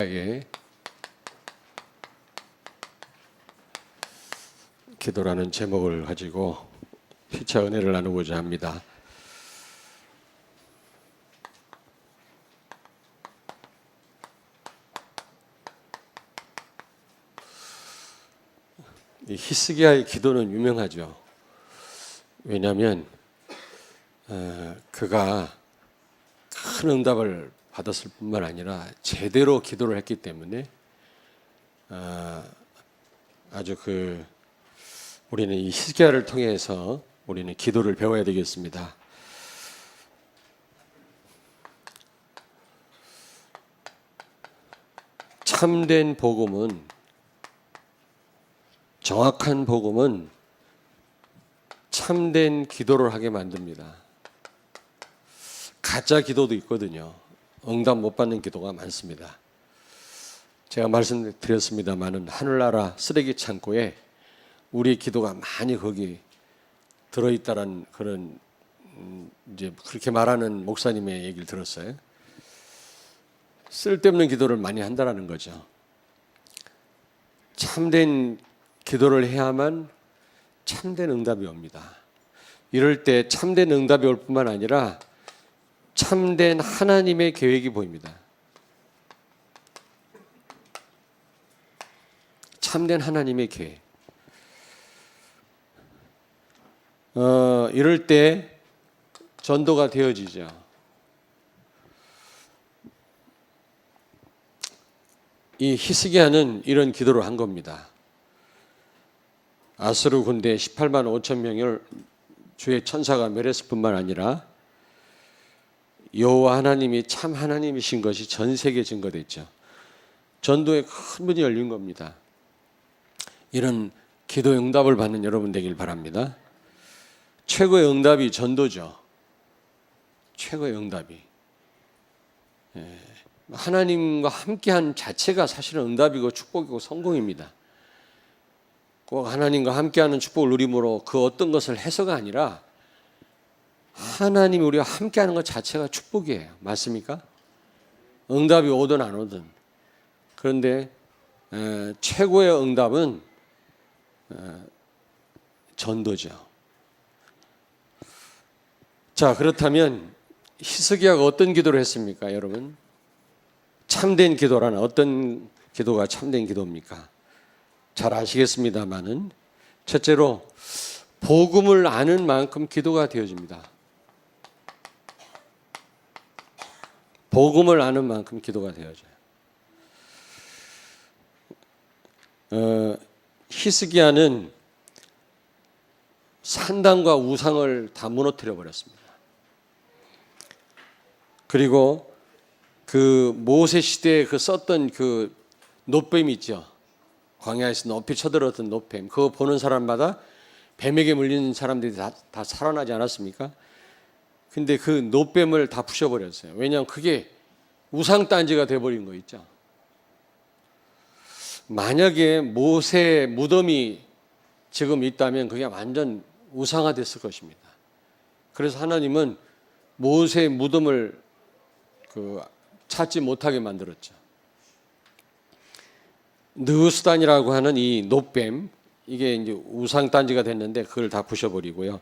예. 기도라는 제목을 가지고 피차 은혜를 나누고자 합니다. 이 히스기야의 기도는 유명하죠. 왜냐하면 그가 큰 응답을 받았을 뿐만 아니라 제대로 기도를 했기 때문에 아주 우리는 이 히스기야를 통해서 우리는 기도를 배워야 되겠습니다. 참된 복음은, 정확한 복음은 참된 기도를 하게 만듭니다. 가짜 기도도 있거든요. 응답 못 받는 기도가 많습니다. 제가 말씀드렸습니다마는 하늘나라 쓰레기 창고에 우리 기도가 많이 거기 들어있다라는 그런 이제 그렇게 말하는 목사님의 얘기를 들었어요. 쓸데없는 기도를 많이 한다라는 거죠. 참된 기도를 해야만 참된 응답이 옵니다. 이럴 때 참된 응답이 올 뿐만 아니라 참된 하나님의 계획이 보입니다. 참된 하나님의 계획. 이럴 때 전도가 되어지죠. 이 히스기야는 이런 기도를 한 겁니다. 아수르 군대 18만 5천 명을 주의 천사가 멸했을 뿐만 아니라 여호와 하나님이 참 하나님이신 것이 전 세계에 증거됐죠. 전도에 큰 문이 열린 겁니다. 이런 기도 응답을 받는 여러분 되길 바랍니다. 최고의 응답이 전도죠. 최고의 응답이. 하나님과 함께한 자체가 사실은 응답이고 축복이고 성공입니다. 꼭 하나님과 함께하는 축복을 누림으로 그 어떤 것을 해서가 아니라 하나님이 우리와 함께하는 것 자체가 축복이에요. 맞습니까? 응답이 오든 안 오든. 그런데 최고의 응답은 전도죠. 자, 그렇다면 히스기야가 어떤 기도를 했습니까, 여러분? 참된 기도라는 어떤 기도가 참된 기도입니까? 잘 아시겠습니다마는 첫째로 복음을 아는 만큼 기도가 되어집니다. 복음을 아는 만큼 기도가 되어져요. 히스기야는 산당과 우상을 다 무너뜨려 버렸습니다. 그리고 그 모세 시대에 썼던 그 놋뱀 있죠. 광야에서 높이 쳐들었던 놋뱀. 그거 보는 사람마다 뱀에게 물리는 사람들이 다 살아나지 않았습니까? 근데 그 놋뱀을 다 부셔버렸어요. 왜냐하면 그게 우상단지가 돼버린 거 있죠. 만약에 모세 무덤이 지금 있다면 그게 완전 우상화됐을 것입니다. 그래서 하나님은 모세의 무덤을 찾지 못하게 만들었죠. 느우스단이라고 하는 이 놋뱀, 이게 이제 우상단지가 됐는데 그걸 다 부셔버리고요.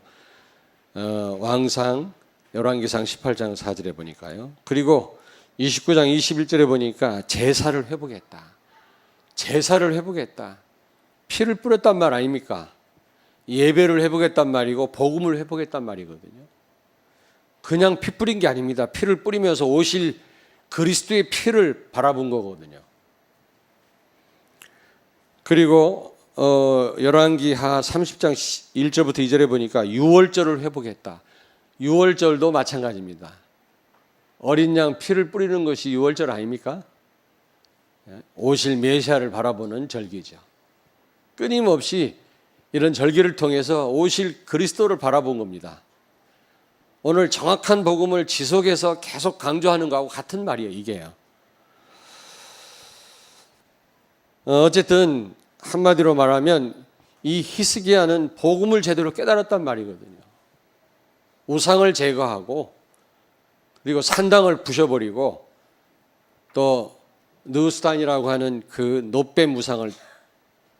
왕상 열왕기상 18장 4절에 보니까요. 그리고 29장 21절에 보니까 제사를 회복했다. 제사를 회복했다. 피를 뿌렸단 말 아닙니까? 예배를 회복했단 말이고 복음을 회복했단 말이거든요. 그냥 피 뿌린 게 아닙니다. 피를 뿌리면서 오실 그리스도의 피를 바라본 거거든요. 그리고 열왕기하 30장 1절부터 2절에 보니까 유월절을 회복했다. 유월절도 마찬가지입니다. 어린 양 피를 뿌리는 것이 유월절 아닙니까? 오실 메시아를 바라보는 절기죠. 끊임없이 이런 절기를 통해서 오실 그리스도를 바라본 겁니다. 오늘 정확한 복음을 지속해서 계속 강조하는 거하고 같은 말이에요, 이게요. 어쨌든 한마디로 말하면 이 히스기야는 복음을 제대로 깨달았단 말이거든요. 우상을 제거하고 그리고 산당을 부셔버리고 또 느우스탄이라고 하는 그 노베 무상을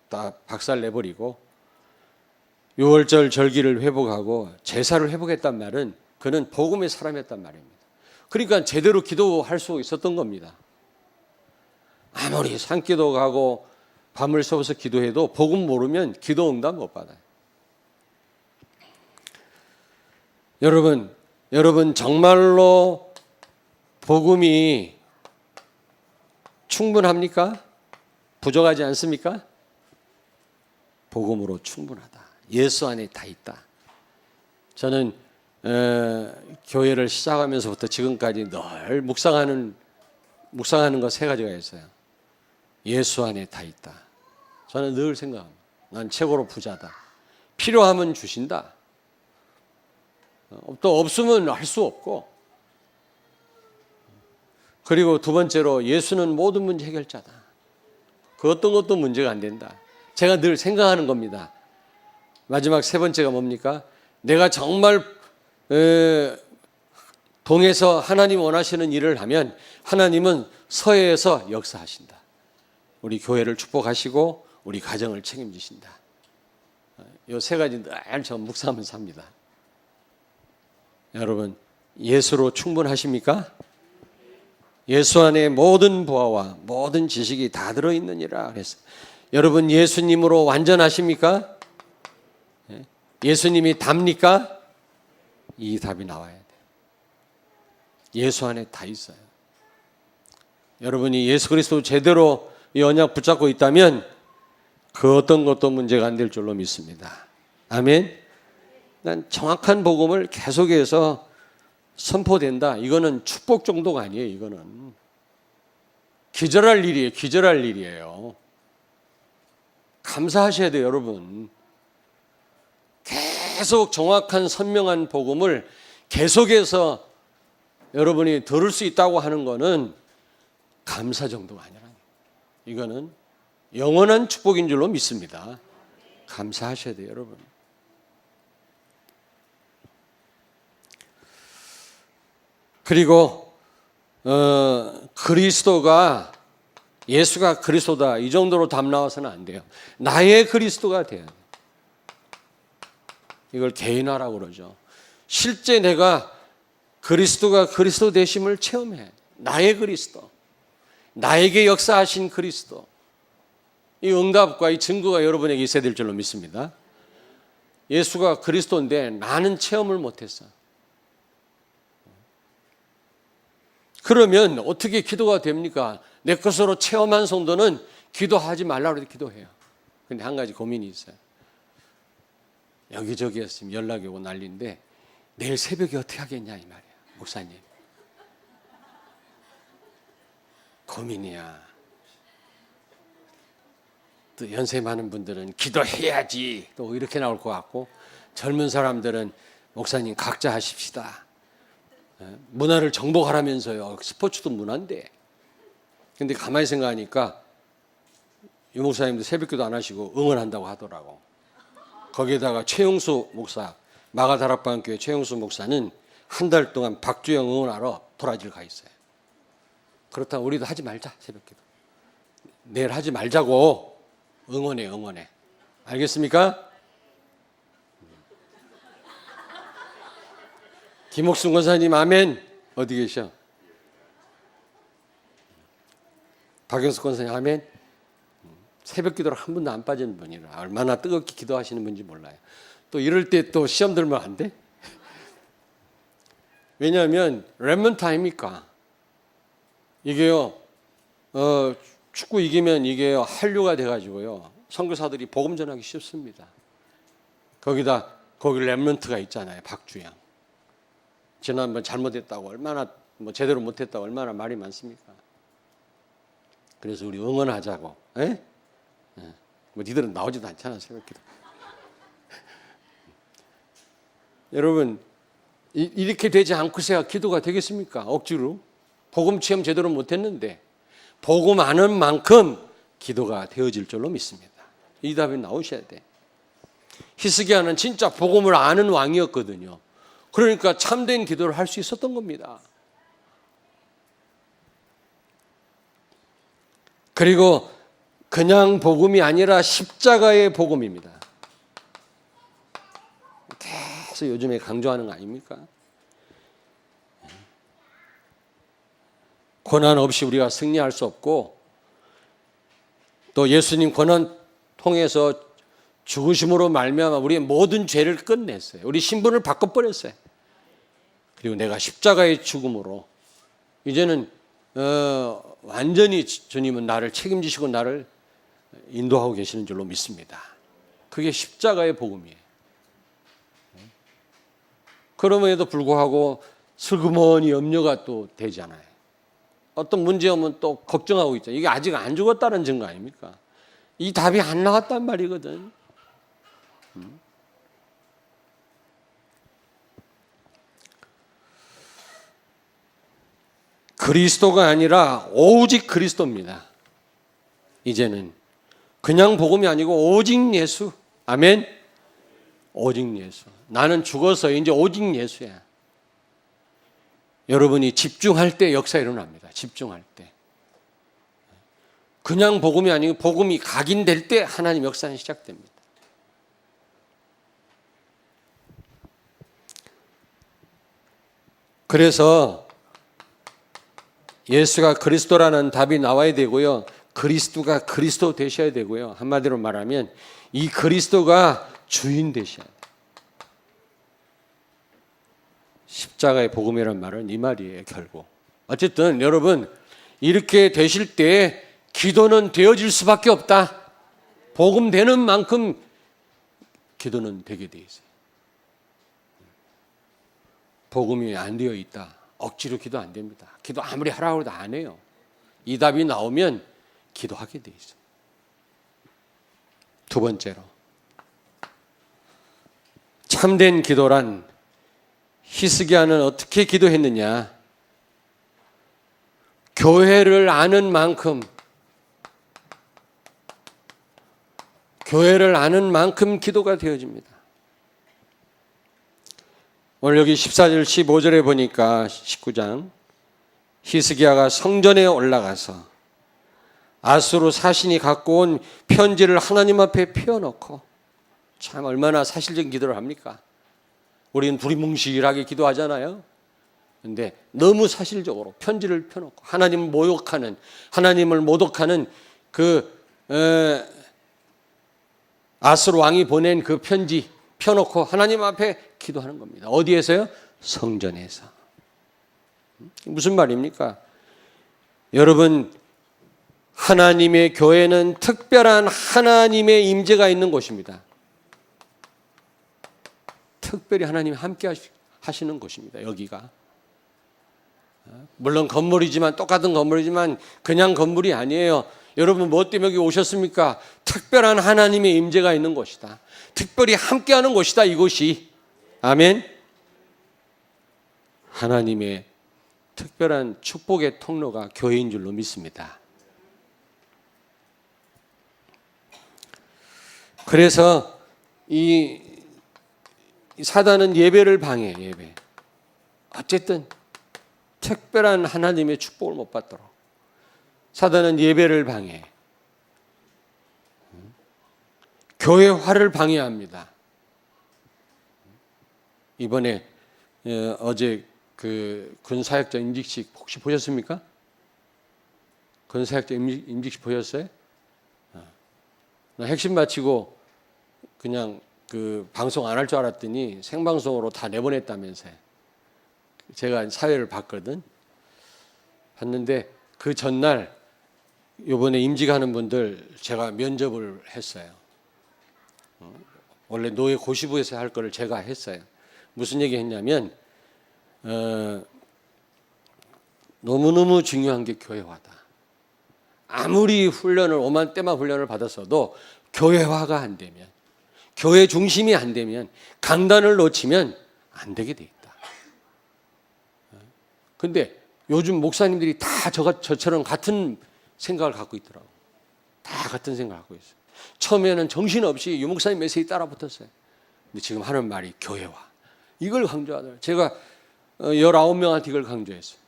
다 박살내버리고 6월절 절기를 회복하고 제사를 회복했단 말은 그는 복음의 사람이었단 말입니다. 그러니까 제대로 기도할 수 있었던 겁니다. 아무리 산기도 가고 밤을 새워서 기도해도 복음 모르면 기도 응답 못 받아요. 여러분 정말로 복음이 충분합니까? 부족하지 않습니까? 복음으로 충분하다. 예수 안에 다 있다. 저는 교회를 시작하면서부터 지금까지 늘 묵상하는 것 세 가지가 있어요. 예수 안에 다 있다. 저는 늘 생각합니다. 난 최고로 부자다. 필요하면 주신다. 또 없으면 할 수 없고. 그리고 두 번째로 예수는 모든 문제 해결자다. 그 어떤 것도 문제가 안 된다. 제가 늘 생각하는 겁니다. 마지막 세 번째가 뭡니까? 내가 정말 동에서 하나님 원하시는 일을 하면 하나님은 서해에서 역사하신다. 우리 교회를 축복하시고 우리 가정을 책임지신다. 이 세 가지 늘 저 묵상하면서 합니다. 여러분 예수로 충분하십니까? 예수 안에 모든 보화와 모든 지식이 다 들어있느니라 그랬어요. 여러분 예수님으로 완전하십니까? 예수님이 답니까? 이 답이 나와야 돼요. 예수 안에 다 있어요. 여러분이 예수 그리스도 제대로 이 언약 붙잡고 있다면 그 어떤 것도 문제가 안 될 줄로 믿습니다. 아멘. 난 정확한 복음을 계속해서 선포된다. 이거는 축복 정도가 아니에요. 이거는 기절할 일이에요. 기절할 일이에요. 감사하셔야 돼요, 여러분. 계속 정확한 선명한 복음을 계속해서 여러분이 들을 수 있다고 하는 거는 감사 정도가 아니라 이거는 영원한 축복인 줄로 믿습니다. 감사하셔야 돼요, 여러분. 그리고 그리스도가 예수가 그리스도다 이 정도로 답 나와서는 안 돼요. 나의 그리스도가 돼요. 이걸 개인화라고 그러죠. 실제 내가 그리스도가 그리스도 되심을 체험해. 나의 그리스도. 나에게 역사하신 그리스도. 이 응답과 이 증거가 여러분에게 있어야 될 줄로 믿습니다. 예수가 그리스도인데 나는 체험을 못했어. 그러면 어떻게 기도가 됩니까? 내 것으로 체험한 성도는 기도하지 말라고 해도 기도해요. 근데 한 가지 고민이 있어요. 여기저기에서 지금 연락이 오고 난리인데 내일 새벽에 어떻게 하겠냐 이 말이야. 목사님. 고민이야. 또 연세 많은 분들은 기도해야지 또 이렇게 나올 것 같고 젊은 사람들은 목사님 각자 하십시다. 문화를 정복하라면서요. 스포츠도 문화인데. 근데 가만히 생각하니까 유 목사님도 새벽기도 안 하시고 응원한다고 하더라고. 거기에다가 최용수 목사, 마가다락방교회 최용수 목사는 한 달 동안 박주영 응원하러 브라질 가 있어요. 그렇다면 우리도 하지 말자, 새벽기도. 내일 하지 말자고 응원해. 알겠습니까? 김옥순 권사님 아멘. 어디 계셔? 박영숙 권사님 아멘. 새벽 기도를 한 번도 안 빠지는 분이라 얼마나 뜨겁게 기도하시는 분인지 몰라요. 또 이럴 때 또 시험 들면 안 돼? 왜냐하면 렘넌트 아닙니까? 이게요 축구 이기면 이게요 한류가 돼가지고요 선교사들이 복음 전하기 쉽습니다. 거기 렘넌트가 있잖아요. 박주영. 지난번 잘못했다고 얼마나 제대로 못했다고 얼마나 말이 많습니까? 그래서 우리 응원하자고. 에? 니들은 나오지도 않잖아 새벽기도. 여러분 이렇게 되지 않고서야 기도가 되겠습니까? 억지로 복음 체험 제대로 못했는데 복음 아는 만큼 기도가 되어질 줄로 믿습니다. 이 답이 나오셔야 돼. 히스기야는 진짜 복음을 아는 왕이었거든요. 그러니까 참된 기도를 할 수 있었던 겁니다. 그리고 그냥 복음이 아니라 십자가의 복음입니다. 계속 요즘에 강조하는 거 아닙니까? 고난 없이 우리가 승리할 수 없고, 또 예수님 고난 통해서 죽으심으로 말미암아 우리의 모든 죄를 끝냈어요. 우리 신분을 바꿔버렸어요. 그리고 내가 십자가의 죽음으로 이제는 완전히 주님은 나를 책임지시고 나를 인도하고 계시는 줄로 믿습니다. 그게 십자가의 복음이에요. 그럼에도 불구하고 슬그머니 염려가 또 되잖아요. 어떤 문제 오면 또 걱정하고 있죠. 이게 아직 안 죽었다는 증거 아닙니까? 이 답이 안 나왔단 말이거든. 그리스도가 아니라 오직 그리스도입니다. 이제는 그냥 복음이 아니고 오직 예수. 아멘. 오직 예수. 나는 죽어서 이제 오직 예수야. 여러분이 집중할 때 역사 일어납니다. 집중할 때. 그냥 복음이 아니고 복음이 각인될 때 하나님 역사는 시작됩니다. 그래서 예수가 그리스도라는 답이 나와야 되고요. 그리스도가 그리스도 되셔야 되고요. 한마디로 말하면 이 그리스도가 주인 되셔야 돼요. 십자가의 복음이라는 말은 이 말이에요, 결국. 어쨌든 여러분, 이렇게 되실 때 기도는 되어질 수밖에 없다. 복음 되는 만큼 기도는 되게 돼 있어요. 복음이 안 되어 있다. 억지로 기도 안 됩니다. 기도 아무리 하라고 해도 안 해요. 이 답이 나오면 기도하게 돼 있어요. 두 번째로, 참된 기도란 히스기야는 어떻게 기도했느냐? 교회를 아는 만큼 기도가 되어집니다. 오늘 여기 14절 15절에 보니까 19장 히스기야가 성전에 올라가서 아수르 사신이 갖고 온 편지를 하나님 앞에 펴놓고, 참 얼마나 사실적인 기도를 합니까? 우리는 두리뭉실하게 기도하잖아요. 그런데 너무 사실적으로 편지를 펴놓고 하나님을 모독하는 그 아수르 왕이 보낸 그 편지 펴놓고 하나님 앞에 기도하는 겁니다. 어디에서요? 성전에서. 무슨 말입니까? 여러분, 하나님의 교회는 특별한 하나님의 임재가 있는 곳입니다. 특별히 하나님이 함께 하시는 곳입니다. 여기가. 물론 건물이지만, 똑같은 건물이지만 그냥 건물이 아니에요. 여러분, 뭐 때문에 여기 오셨습니까? 특별한 하나님의 임재가 있는 곳이다. 특별히 함께하는 곳이다, 이곳이. 아멘. 하나님의 특별한 축복의 통로가 교회인 줄로 믿습니다. 그래서 이 사단은 예배를 방해해요. 예배. 어쨌든 특별한 하나님의 축복을 못 받도록 사단은 예배를 방해해. 교회화를 방해합니다. 이번에 어제 그 군사역자 임직식 혹시 보셨습니까? 군사역자 임직식 보셨어요? 핵심 마치고 그냥 그 방송 안 할 줄 알았더니 생방송으로 다 내보냈다면서요. 제가 사회를 봤거든. 봤는데 그 전날 이번에 임직하는 분들 제가 면접을 했어요. 원래 노예 고시부에서 할 거를 제가 했어요. 무슨 얘기 했냐면 너무너무 중요한 게 교회화다. 아무리 훈련을 오만 때만 훈련을 받았어도 교회화가 안 되면, 교회 중심이 안 되면, 강단을 놓치면 안 되게 돼 있다. 근데 요즘 목사님들이 다 저처럼 같은 생각을 갖고 있더라고. 다 같은 생각을 갖고 있어요. 처음에는 정신없이 유 목사님 메시지 따라 붙었어요. 근데 지금 하는 말이 교회화. 이걸 강조하더라고요. 제가 19명한테 이걸 강조했어요.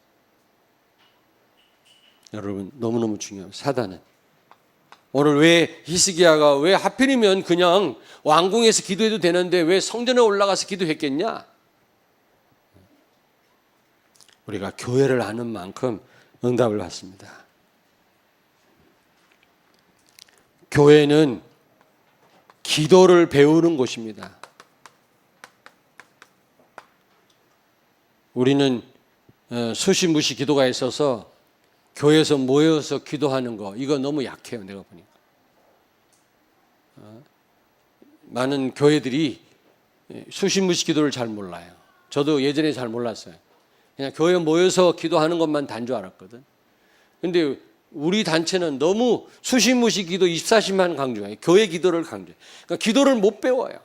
여러분, 너무너무 중요합니다. 사단은 오늘 왜 히스기야가 왜 하필이면 그냥 왕궁에서 기도해도 되는데 왜 성전에 올라가서 기도했겠냐? 우리가 교회를 아는 만큼 응답을 받습니다. 교회는 기도를 배우는 곳입니다. 우리는 수시무시 기도가 있어서 교회에서 모여서 기도하는 거 이거 너무 약해요. 내가 보니까 많은 교회들이 수시무시 기도를 잘 몰라요. 저도 예전에 잘 몰랐어요. 그냥 교회 모여서 기도하는 것만 단 줄 알았거든. 근데 우리 단체는 너무 수시무시 기도 24시만 강조해요. 교회 기도를 강조해요. 그러니까 기도를 못 배워요.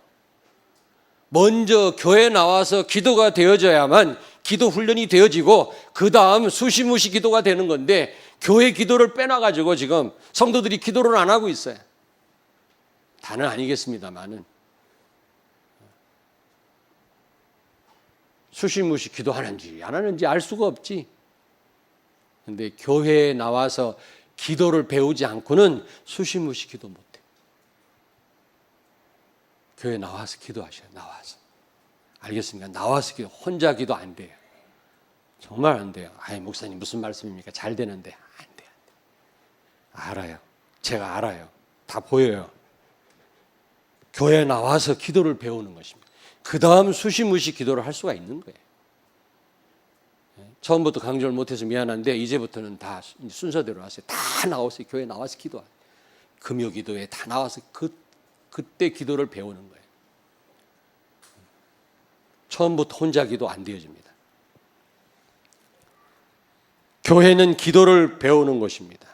먼저 교회 나와서 기도가 되어져야만 기도 훈련이 되어지고 그 다음 수시무시 기도가 되는 건데 교회 기도를 빼놔가지고 지금 성도들이 기도를 안 하고 있어요. 다는 아니겠습니다만은 수시무시 기도하는지 안 하는지 알 수가 없지. 근데 교회에 나와서 기도를 배우지 않고는 수시무시 기도 못해. 교회 나와서 기도하셔요. 나와서. 알겠습니까? 나와서 기도. 혼자 기도 안 돼요. 정말 안 돼요. 아이 목사님 무슨 말씀입니까? 잘 되는데. 안 돼. 알아요. 제가 알아요. 다 보여요. 교회에 나와서 기도를 배우는 것입니다. 그 다음 수시무시 기도를 할 수가 있는 거예요. 처음부터 강조를 못해서 미안한데 이제부터는 다 순서대로 하세요. 다 나오세요. 교회 나와서 기도하세요. 금요 기도에 다 나와서 그때 기도를 배우는 거예요. 처음부터 혼자 기도 안 되어집니다. 교회는 기도를 배우는 곳입니다.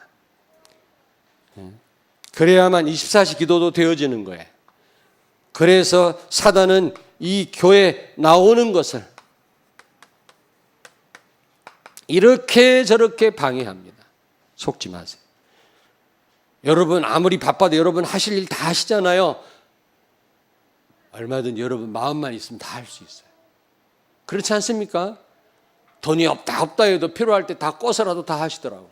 그래야만 24시 기도도 되어지는 거예요. 그래서 사단은 이 교회 나오는 것을 이렇게 저렇게 방해합니다. 속지 마세요. 여러분 아무리 바빠도 여러분 하실 일 다 하시잖아요. 얼마든지 여러분 마음만 있으면 다 할 수 있어요. 그렇지 않습니까? 돈이 없다 해도 필요할 때 다 꿔서라도 다 하시더라고요.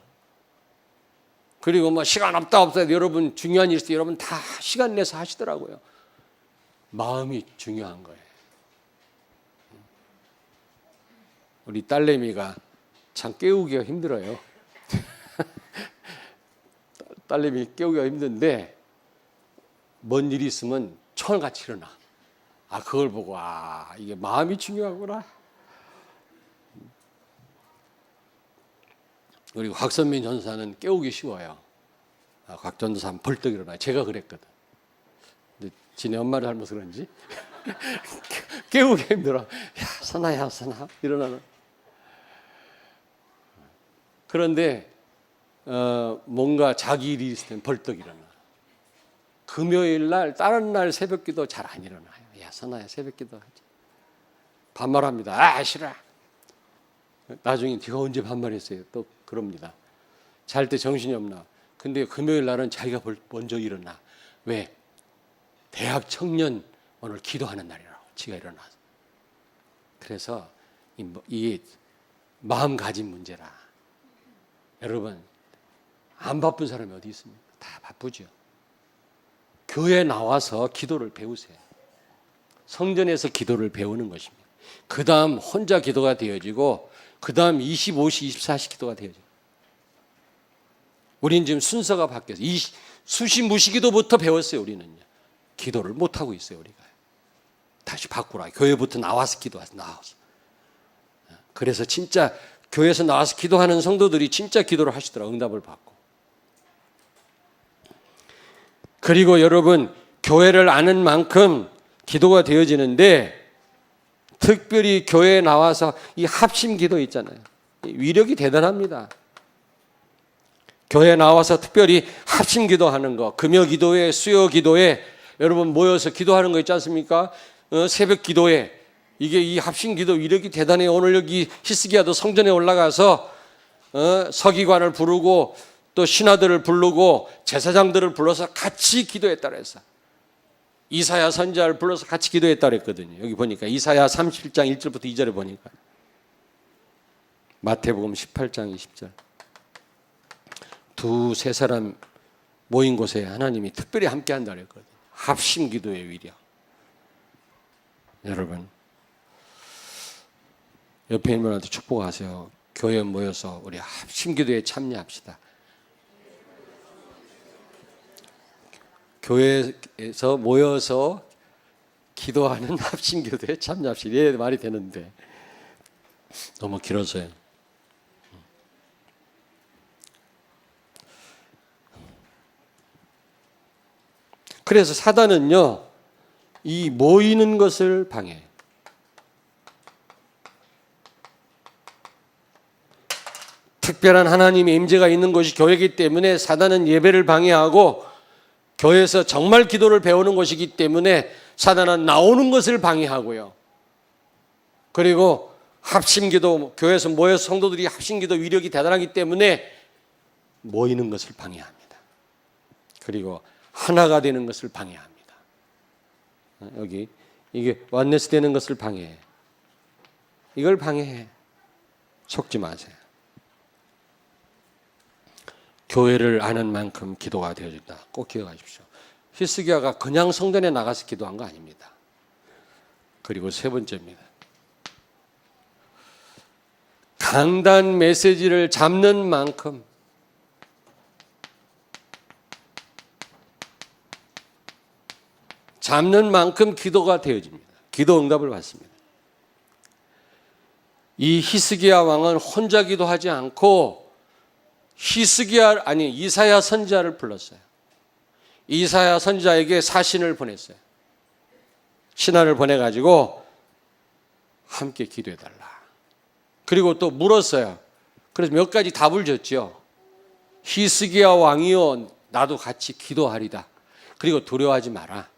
그리고 뭐 시간 없다 해도 여러분 중요한 일 있을 때 여러분 다 시간 내서 하시더라고요. 마음이 중요한 거예요. 우리 딸내미가 참 깨우기가 힘들어요. 딸내미 깨우기가 힘든데 뭔 일이 있으면 철같이 일어나. 그걸 보고 이게 마음이 중요하구나. 우리 곽선민 전사는 깨우기 쉬워요. 곽 전사는 벌떡 일어나요. 제가 그랬거든. 근데 지네 엄마를 닮아서 그런지 깨우기 힘들어. 야 선아야 선아 일어나는. 그런데 뭔가 자기 일이 있을 땐 벌떡 일어나. 금요일 날 다른 날 새벽기도 잘 안 일어나요. 야 선아야 새벽기도 하지. 반말합니다. 싫어. 나중에 네가 언제 반말했어요? 또 그럽니다. 잘 때 정신이 없나. 근데 금요일 날은 자기가 먼저 일어나. 왜? 대학 청년 오늘 기도하는 날이라고. 지가 일어나서. 그래서 이 마음가짐 문제라. 여러분 안 바쁜 사람이 어디 있습니까? 다 바쁘죠. 교회 나와서 기도를 배우세요. 성전에서 기도를 배우는 것입니다. 그 다음 혼자 기도가 되어지고 그 다음 25시 24시 기도가 되어져요. 우리는 지금 순서가 바뀌어서 수시무시 기도부터 배웠어요. 우리는요. 기도를 못하고 있어요. 우리가. 다시 바꾸라. 교회부터 나와서 기도하세요. 나와서. 그래서 진짜 교회에서 나와서 기도하는 성도들이 진짜 기도를 하시더라고요. 응답을 받고. 그리고 여러분 교회를 아는 만큼 기도가 되어지는데 특별히 교회에 나와서 이 합심 기도 있잖아요. 위력이 대단합니다. 교회에 나와서 특별히 합심 기도하는 거, 금요 기도회, 수요 기도회 여러분 모여서 기도하는 거 있지 않습니까? 새벽 기도회 이게 이 합심 기도 위력이 대단해요. 오늘 여기 히스기야도 성전에 올라가서 서기관을 부르고 또 신하들을 부르고 제사장들을 불러서 같이 기도했다고 했어. 이사야 선지자를 불러서 같이 기도했다고 했거든요. 여기 보니까 이사야 37장 1절부터 2절에 보니까 마태복음 18장 20절 두세 사람 모인 곳에 하나님이 특별히 함께 한다 그랬거든요. 합심 기도의 위력. 여러분, 옆에 있는 분한테 축복하세요. 교회 모여서 우리 합심 기도에 참여합시다. 교회에서 모여서 기도하는 합심 기도에 참여합시다. 이게 말이 되는데 너무 길어서요. 그래서 사단은요, 이 모이는 것을 방해해요. 특별한 하나님의 임재가 있는 곳이 교회이기 때문에 사단은 예배를 방해하고, 교회에서 정말 기도를 배우는 곳이기 때문에 사단은 나오는 것을 방해하고요. 그리고 합심기도, 교회에서 모여서 성도들이 합심기도 위력이 대단하기 때문에 모이는 것을 방해합니다. 그리고 하나가 되는 것을 방해합니다. 여기 이게 원네스 되는 것을 방해해. 이걸 방해해. 속지 마세요. 교회를 아는 만큼 기도가 되어진다. 꼭 기억하십시오. 히스기야가 그냥 성전에 나가서 기도한 거 아닙니다. 그리고 세 번째입니다. 강단 메시지를 잡는 만큼 기도가 되어집니다. 기도 응답을 받습니다. 이 히스기야 왕은 혼자 기도하지 않고 이사야 선지자를 불렀어요. 이사야 선지자에게 사신을 보냈어요. 신하를 보내가지고 함께 기도해달라. 그리고 또 물었어요. 그래서 몇 가지 답을 줬죠. 히스기야 왕이여, 나도 같이 기도하리다. 그리고 두려워하지 마라.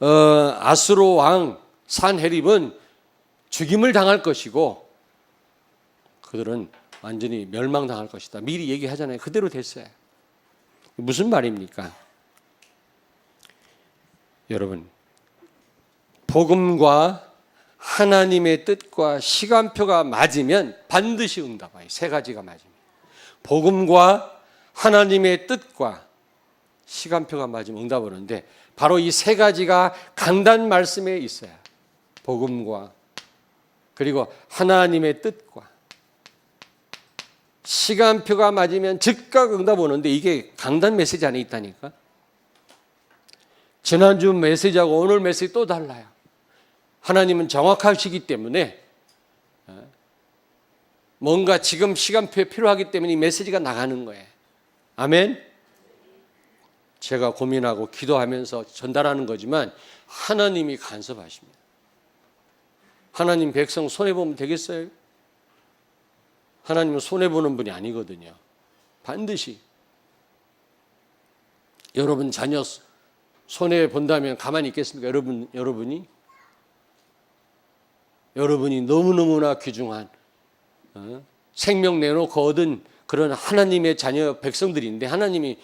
아수르 왕 산헤립은 죽임을 당할 것이고 그들은 완전히 멸망당할 것이다. 미리 얘기하잖아요. 그대로 됐어요. 무슨 말입니까? 여러분, 복음과 하나님의 뜻과 시간표가 맞으면 반드시 응답해요. 세 가지가 맞으면. 복음과 하나님의 뜻과 시간표가 맞으면 응답을 하는데 바로 이 세 가지가 강단 말씀에 있어요. 복음과 그리고 하나님의 뜻과 시간표가 맞으면 즉각 응답 오는데 이게 강단 메시지 안에 있다니까. 지난주 메시지하고 오늘 메시지 또 달라요. 하나님은 정확하시기 때문에 뭔가 지금 시간표에 필요하기 때문에 이 메시지가 나가는 거예요. 아멘. 제가 고민하고 기도하면서 전달하는 거지만 하나님이 간섭하십니다. 하나님 백성 손해보면 되겠어요? 하나님은 손해보는 분이 아니거든요. 반드시 여러분 자녀 손해본다면 가만히 있겠습니까? 여러분이 너무너무나 귀중한 생명 내놓고 얻은 그런 하나님의 자녀 백성들인데 하나님이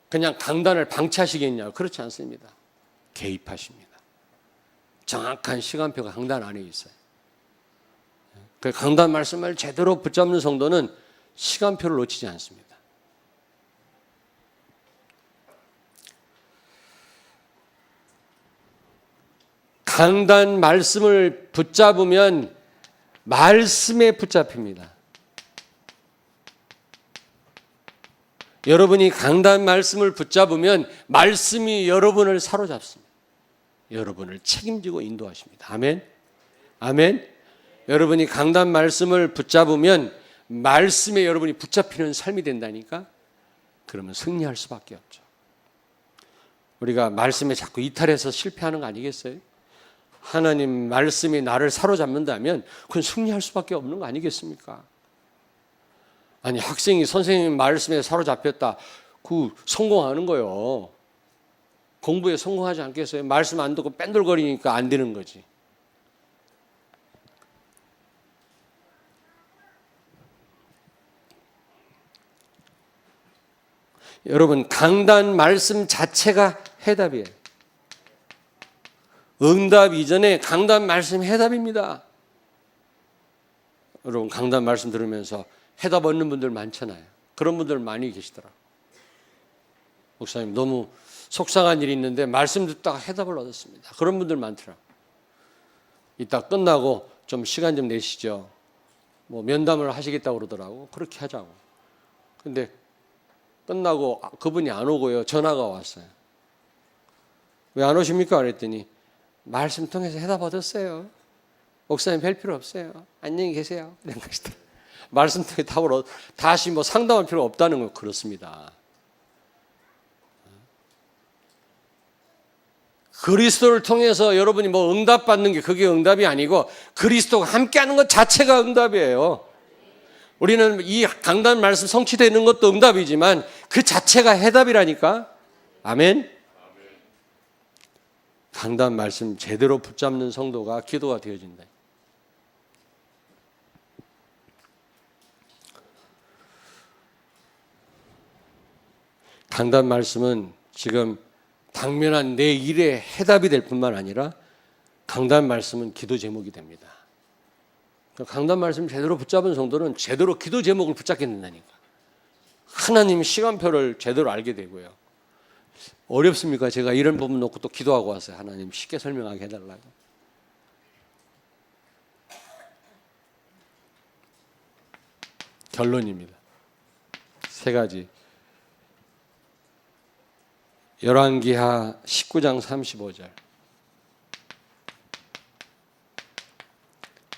그냥 강단을 방치하시겠냐? 그렇지 않습니다. 개입하십니다. 정확한 시간표가 강단 안에 있어요. 그 강단 말씀을 제대로 붙잡는 성도는 시간표를 놓치지 않습니다. 강단 말씀을 붙잡으면 말씀에 붙잡힙니다. 여러분이 강단 말씀을 붙잡으면 말씀이 여러분을 사로잡습니다. 여러분을 책임지고 인도하십니다. 아멘. 아멘. 여러분이 강단 말씀을 붙잡으면 말씀에 여러분이 붙잡히는 삶이 된다니까. 그러면 승리할 수밖에 없죠. 우리가 말씀에 자꾸 이탈해서 실패하는 거 아니겠어요? 하나님 말씀이 나를 사로잡는다면 그건 승리할 수밖에 없는 거 아니겠습니까? 아니 학생이 선생님 말씀에 사로잡혔다. 그 성공하는 거요. 공부에 성공하지 않겠어요? 말씀 안 듣고 뺀돌거리니까 안 되는 거지. 여러분 강단 말씀 자체가 해답이에요. 응답 이전에 강단 말씀 해답입니다. 여러분 강단 말씀 들으면서 해답 얻는 분들 많잖아요. 그런 분들 많이 계시더라고요. 목사님 너무 속상한 일이 있는데 말씀 듣다가 해답을 얻었습니다. 그런 분들 많더라고요. 이따 끝나고 좀 시간 좀 내시죠. 뭐 면담을 하시겠다고 그러더라고. 그렇게 하자고. 근데 끝나고 그분이 안 오고요. 전화가 왔어요. 왜 안 오십니까? 그랬더니 말씀 통해서 해답 얻었어요. 목사님 뵐 필요 없어요. 안녕히 계세요. 이런 것이다. 말씀 통해 답을 다시 뭐 상담할 필요 없다는 거 그렇습니다. 그리스도를 통해서 여러분이 뭐 응답받는 게 그게 응답이 아니고 그리스도가 함께하는 것 자체가 응답이에요. 우리는 이 강단 말씀 성취되는 것도 응답이지만 그 자체가 해답이라니까. 아멘. 강단 말씀 제대로 붙잡는 성도가 기도가 되어진다. 강단 말씀은 지금 당면한 내 일의 해답이 될 뿐만 아니라 강단 말씀은 기도 제목이 됩니다. 강단 말씀 제대로 붙잡은 성도는 제대로 기도 제목을 붙잡게 된다니까. 하나님 시간표를 제대로 알게 되고요. 어렵습니까? 제가 이런 부분 놓고 또 기도하고 왔어요. 하나님 쉽게 설명하게 해달라고. 결론입니다. 세 가지. 열왕기하 19장 35절.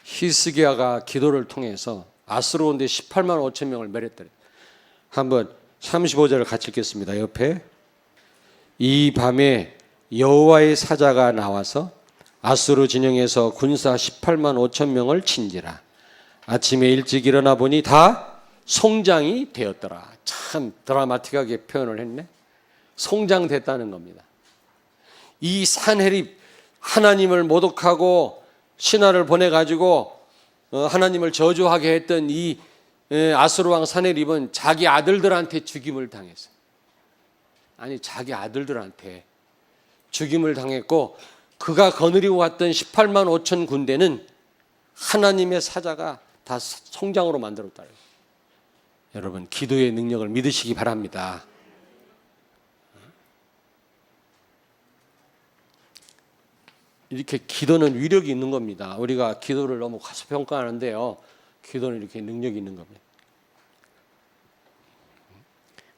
히스기야가 기도를 통해서 아수르 군대 18만 5천 명을 멸했더래. 한번 35절을 같이 읽겠습니다. 옆에. 이 밤에 여호와의 사자가 나와서 아수르 진영에서 군사 18만 5천 명을 친지라. 아침에 일찍 일어나 보니 다 송장이 되었더라. 참 드라마틱하게 표현을 했네. 송장됐다는 겁니다. 이 산헤립 하나님을 모독하고 신하를 보내가지고 하나님을 저주하게 했던 이 아수르 왕 산헤립은 자기 아들들한테 죽임을 당했어요. 아니 자기 아들들한테 죽임을 당했고 그가 거느리고 왔던 18만 5천 군대는 하나님의 사자가 다 송장으로 만들었다. 여러분 기도의 능력을 믿으시기 바랍니다. 이렇게 기도는 위력이 있는 겁니다. 우리가 기도를 너무 과소평가하는데요. 기도는 이렇게 능력이 있는 겁니다.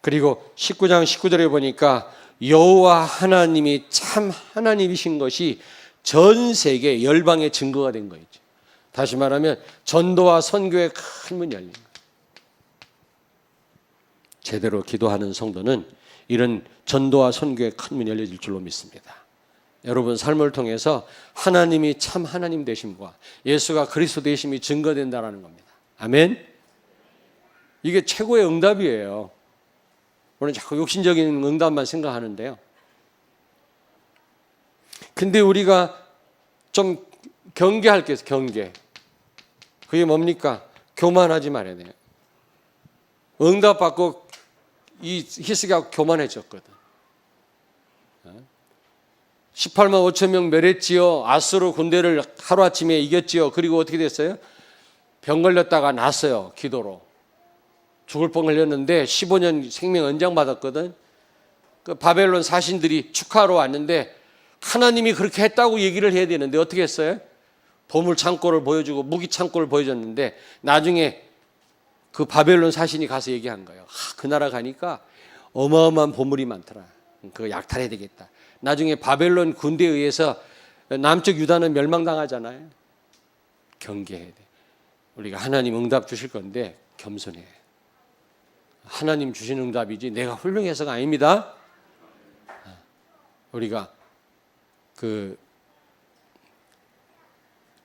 그리고 19장 19절에 보니까 여호와 하나님이 참 하나님이신 것이 전 세계 열방의 증거가 된 거죠. 다시 말하면 전도와 선교의 큰 문이 열린 거예요. 제대로 기도하는 성도는 이런 전도와 선교의 큰 문이 열려질 줄로 믿습니다. 여러분 삶을 통해서 하나님이 참 하나님 되심과 예수가 그리스도 되심이 증거된다라는 겁니다. 아멘. 이게 최고의 응답이에요. 우리는 자꾸 욕심적인 응답만 생각하는데요. 근데 우리가 좀 경계할 게 있어요. 경계. 그게 뭡니까? 교만하지 말아야 돼요. 응답받고 이 히스기야가 교만해졌거든. 18만 5천 명 멸했지요. 아수르 군대를 하루아침에 이겼지요. 그리고 어떻게 됐어요? 병 걸렸다가 났어요. 기도로. 죽을 뻔 걸렸는데 15년 생명 연장받았거든. 그 바벨론 사신들이 축하하러 왔는데 하나님이 그렇게 했다고 얘기를 해야 되는데 어떻게 했어요? 보물 창고를 보여주고 무기 창고를 보여줬는데 나중에 그 바벨론 사신이 가서 얘기한 거예요. 그 나라 가니까 어마어마한 보물이 많더라. 그거 약탈해야 되겠다. 나중에 바벨론 군대에 의해서 남쪽 유다는 멸망당하잖아요. 경계해야 돼. 우리가 하나님 응답 주실 건데 겸손해. 하나님 주신 응답이지 내가 훌륭해서가 아닙니다. 우리가 그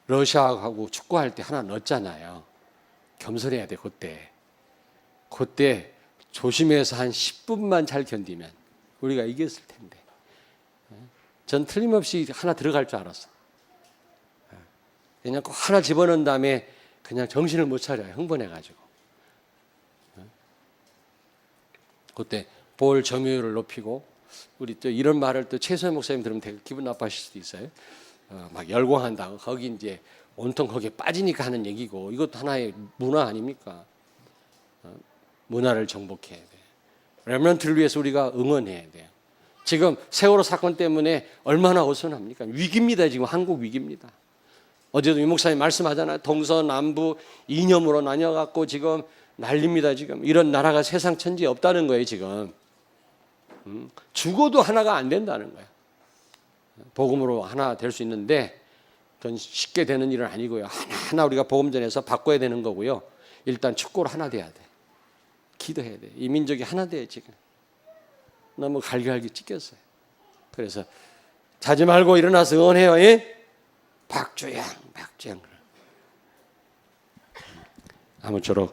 러시아하고 축구할 때 하나 넣었잖아요. 겸손해야 돼. 그때 조심해서 한 10분만 잘 견디면 우리가 이겼을 텐데. 전 틀림없이 하나 들어갈 줄 알았어. 그냥 꼭 하나 집어넣은 다음에 그냥 정신을 못 차려요. 흥분해가지고. 그때 볼 점유율을 높이고 우리 또 이런 말을 또 최소연 목사님 들으면 되게 기분 나빠하실 수도 있어요. 막 열광한다고 거기 이제 온통 거기에 빠지니까 하는 얘기고 이것도 하나의 문화 아닙니까? 문화를 정복해야 돼. 렘넌트를 위해서 우리가 응원해야 돼요. 지금 세월호 사건 때문에 얼마나 어선합니까? 위기입니다. 지금 한국 위기입니다. 어제도 유 목사님 말씀하잖아요. 동서남부 이념으로 나뉘어갖고 지금 난립니다. 지금 이런 나라가 세상 천지에 없다는 거예요. 지금 죽어도 하나가 안 된다는 거예요. 복음으로 하나 될 수 있는데 그건 쉽게 되는 일은 아니고요. 하나하나 우리가 복음 전해서 바꿔야 되는 거고요. 일단 축구로 하나 돼야 돼. 기도해야 돼. 이 민족이 하나 돼 지금. 너무 갈기갈기 찢겼어요. 그래서 자지 말고 일어나서 응원해요. 예? 박주영. 아무쪼록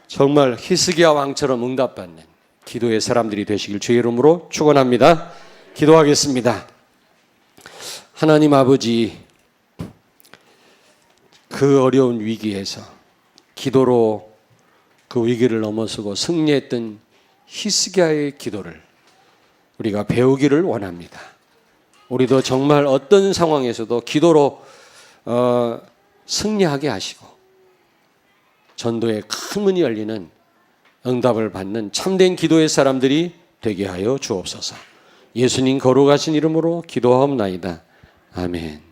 정말 히스기야 왕처럼 응답받는 기도의 사람들이 되시길 주의 이름으로 축원합니다. 기도하겠습니다. 하나님 아버지, 그 어려운 위기에서 기도로 그 위기를 넘어서고 승리했던 히스기야의 기도를 우리가 배우기를 원합니다. 우리도 정말 어떤 상황에서도 기도로 승리하게 하시고 전도에 큰 문이 열리는 응답을 받는 참된 기도의 사람들이 되게 하여 주옵소서. 예수님 거룩하신 이름으로 기도하옵나이다. 아멘.